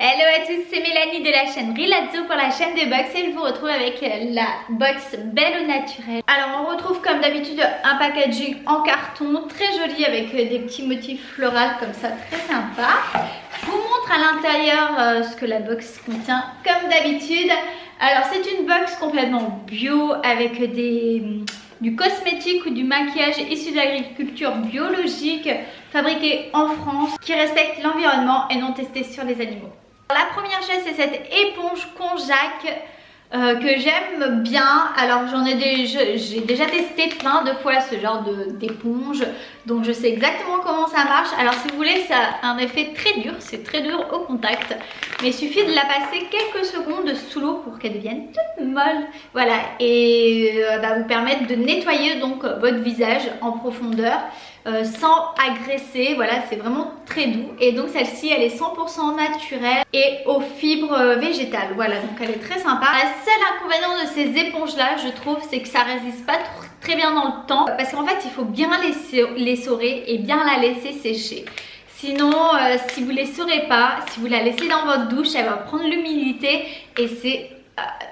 Hello à tous, c'est Mélanie de la chaîne Rilazzo pour la chaîne des box et je vous retrouve avec la box Belle au naturel. Alors on retrouve comme d'habitude un packaging en carton très joli avec des petits motifs floraux comme ça, très sympa. Je vous montre à l'intérieur ce que la box contient comme d'habitude. Alors c'est une box complètement bio avec du cosmétique ou du maquillage issu de l'agriculture biologique fabriqué en France qui respecte l'environnement et non testé sur les animaux. La première chose c'est cette éponge Konjac que j'aime bien. Alors j'ai déjà testé plein de fois ce genre d'éponge, donc je sais exactement comment ça marche. Alors si vous voulez, ça a un effet très dur, c'est très dur au contact, mais il suffit de la passer quelques secondes sous l'eau pour qu'elle devienne toute molle. Voilà, et vous permettre de nettoyer donc votre visage en profondeur sans agresser. Voilà, c'est vraiment très doux. Et donc celle-ci elle est 100% naturelle et aux fibres végétales. Voilà, donc elle est très sympa. Le seul inconvénient de ces éponges là, je trouve, c'est que ça résiste pas très bien dans le temps, parce qu'en fait il faut bien l'essorer et bien la laisser sécher. Sinon si vous l'essorez pas, si vous la laissez dans votre douche, elle va prendre l'humidité et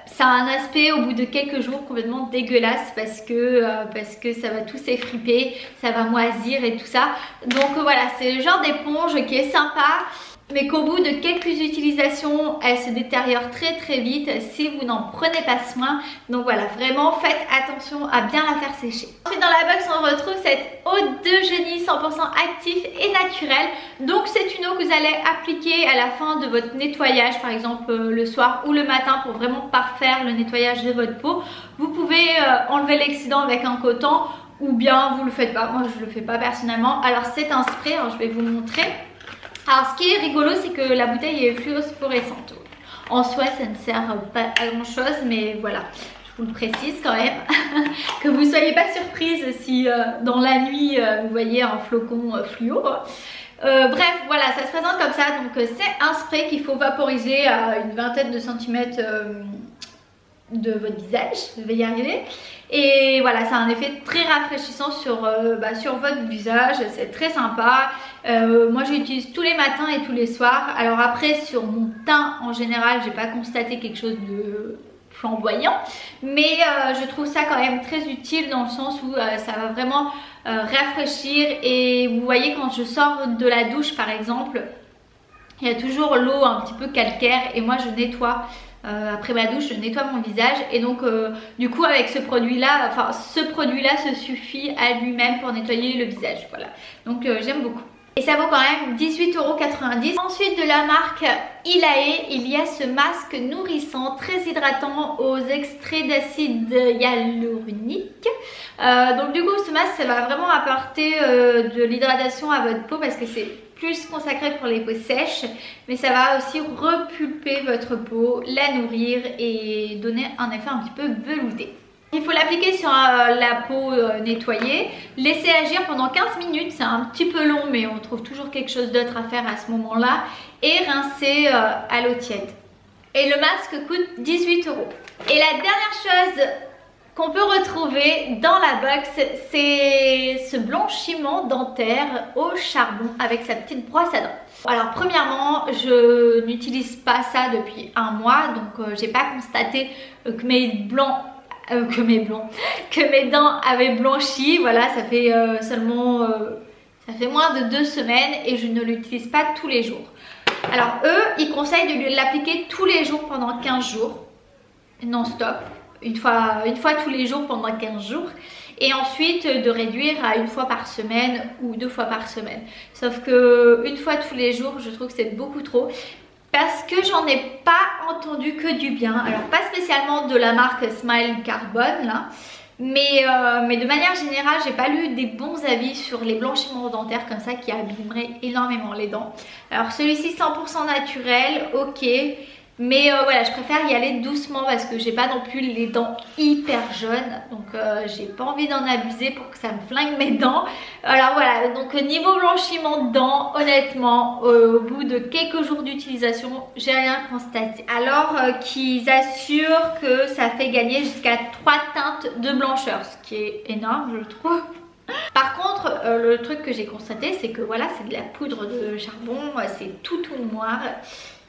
ça a un aspect au bout de quelques jours complètement dégueulasse parce que ça va tout s'effriper, ça va moisir et tout ça. Donc voilà, c'est le genre d'éponge qui est sympa, mais qu'au bout de quelques utilisations, elle se détériore très vite si vous n'en prenez pas soin. Donc voilà, vraiment faites attention à bien la faire sécher. Ensuite dans la box on retrouve cette eau de Genie 100% actif et naturel. Donc c'est une eau que vous allez appliquer à la fin de votre nettoyage, par exemple le soir ou le matin, pour vraiment parfaire le nettoyage de votre peau. Vous pouvez enlever l'excédent avec un coton ou bien vous le faites pas. Moi je le fais pas personnellement. Alors c'est un spray, alors je vais vous montrer. Alors ce qui est rigolo, c'est que la bouteille est phosphorescente. En soi ça ne sert pas à grand chose, mais voilà, je vous le précise quand même. Que vous ne soyez pas surprise si dans la nuit vous voyez un flocon fluo. Bref, voilà, ça se présente comme ça. Donc c'est un spray qu'il faut vaporiser à une vingtaine de centimètres de votre visage, je vais y arriver. Et voilà, ça a un effet très rafraîchissant sur votre visage, c'est très sympa. Moi j'utilise tous les matins et tous les soirs. Alors après sur mon teint en général, j'ai pas constaté quelque chose de flamboyant, mais je trouve ça quand même très utile dans le sens où ça va vraiment rafraîchir. Et vous voyez, quand je sors de la douche par exemple, il y a toujours l'eau un petit peu calcaire et moi je nettoie. Après ma douche, je nettoie mon visage et donc du coup avec ce produit là, se suffit à lui-même pour nettoyer le visage. Voilà, donc j'aime beaucoup. Et ça vaut quand même 18,90 €. Ensuite de la marque Ilae, il y a ce masque nourrissant, très hydratant aux extraits d'acide hyaluronique. Donc du coup ce masque, ça va vraiment apporter de l'hydratation à votre peau parce que c'est plus consacré pour les peaux sèches, mais ça va aussi repulper votre peau, la nourrir et donner un effet un petit peu velouté. Il faut l'appliquer sur la peau nettoyée, laisser agir pendant 15 minutes, c'est un petit peu long mais on trouve toujours quelque chose d'autre à faire à ce moment-là, et rincer à l'eau tiède. Et le masque coûte 18 €. Et la dernière chose qu'on peut retrouver dans la box, c'est ce blanchiment dentaire au charbon avec sa petite brosse à dents. Alors premièrement, je n'utilise pas ça depuis un mois, donc j'ai pas constaté que mes dents avaient blanchi. Voilà, ça fait ça fait moins de 2 semaines et je ne l'utilise pas tous les jours. Alors eux, ils conseillent de l'appliquer tous les jours pendant 15 jours, non-stop. Une fois tous les jours pendant 15 jours, et ensuite de réduire à 1 fois par semaine ou 2 fois par semaine. Sauf que 1 fois tous les jours, je trouve que c'est beaucoup trop, parce que j'en ai pas entendu que du bien. Alors pas spécialement de la marque Smile Carbone là, mais de manière générale j'ai pas lu des bons avis sur les blanchiments dentaires comme ça qui abîmeraient énormément les dents. Alors celui-ci 100% naturel, ok, mais voilà, je préfère y aller doucement parce que j'ai pas non plus les dents hyper jaunes, donc j'ai pas envie d'en abuser pour que ça me flingue mes dents. Alors voilà, donc niveau blanchiment de dents, honnêtement au bout de quelques jours d'utilisation, j'ai rien constaté. Alors qu'ils assurent que ça fait gagner jusqu'à 3 teintes de blancheur, ce qui est énorme je trouve. Par contre, le truc que j'ai constaté, c'est que voilà, c'est de la poudre de charbon, c'est tout noir.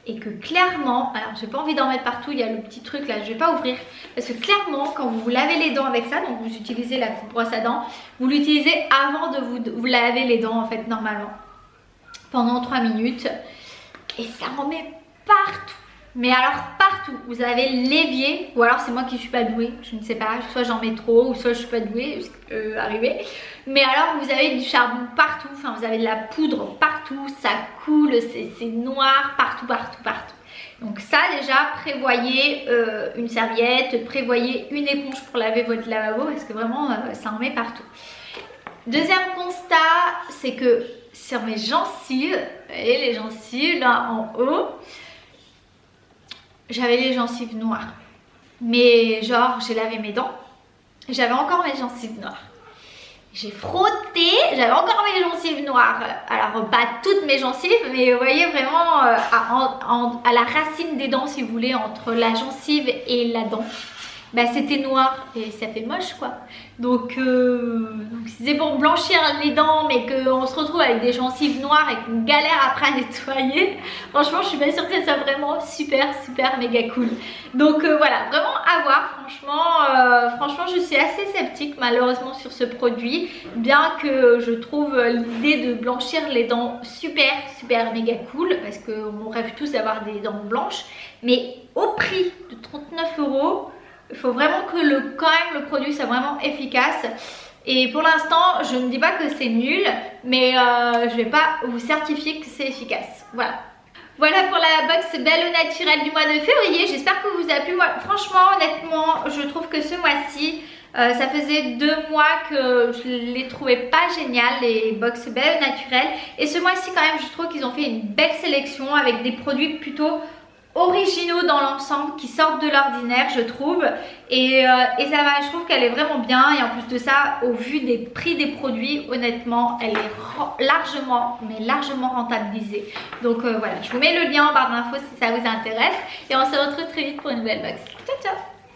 et que clairement, alors j'ai pas envie d'en mettre partout, il y a le petit truc là, je vais pas ouvrir parce que clairement quand vous vous lavez les dents avec ça, donc vous utilisez la petite brosse à dents, vous l'utilisez avant de vous laver les dents en fait normalement pendant 3 minutes et ça en met partout. Mais alors partout, vous avez l'évier, ou alors c'est moi qui suis pas douée, je ne sais pas, soit j'en mets trop ou soit je suis pas douée, ce qui peut arriver. Mais alors vous avez du charbon partout, enfin vous avez de la poudre partout, ça coule, c'est noir partout. Donc ça déjà, prévoyez une serviette, prévoyez une éponge pour laver votre lavabo parce que vraiment ça en met partout. Deuxième constat, c'est que sur mes gencives, vous voyez les gencives là en haut, j'avais les gencives noires. Mais genre j'ai lavé mes dents, j'avais encore mes gencives noires. J'ai frotté, j'avais encore mes gencives noires. Alors pas toutes mes gencives, mais vous voyez vraiment à la racine des dents si vous voulez, entre la gencive et la dent. Bah c'était noir et ça fait moche quoi. Donc si c'est pour blanchir les dents mais qu'on se retrouve avec des gencives noires et qu'on galère après à nettoyer, franchement je suis pas sûre que ça soit vraiment super méga cool. Donc voilà, vraiment à voir. Franchement je suis assez sceptique malheureusement sur ce produit, bien que je trouve l'idée de blanchir les dents super méga cool parce qu'on rêve tous d'avoir des dents blanches, mais au prix de 39 €, il faut vraiment que quand même le produit soit vraiment efficace. Et pour l'instant, je ne dis pas que c'est nul, mais je ne vais pas vous certifier que c'est efficace. Voilà pour la box Belle au naturel du mois de février. J'espère que vous a plu. Moi, franchement, honnêtement, je trouve que ce mois-ci, ça faisait 2 mois que je les trouvais pas géniales, les box Belle au naturel. Et ce mois-ci, quand même, je trouve qu'ils ont fait une belle sélection avec des produits plutôt originaux dans l'ensemble qui sortent de l'ordinaire je trouve et ça va, je trouve qu'elle est vraiment bien et en plus de ça au vu des prix des produits honnêtement elle est largement rentabilisée. Donc voilà, je vous mets le lien en barre d'infos si ça vous intéresse et on se retrouve très vite pour une nouvelle box. Ciao ciao.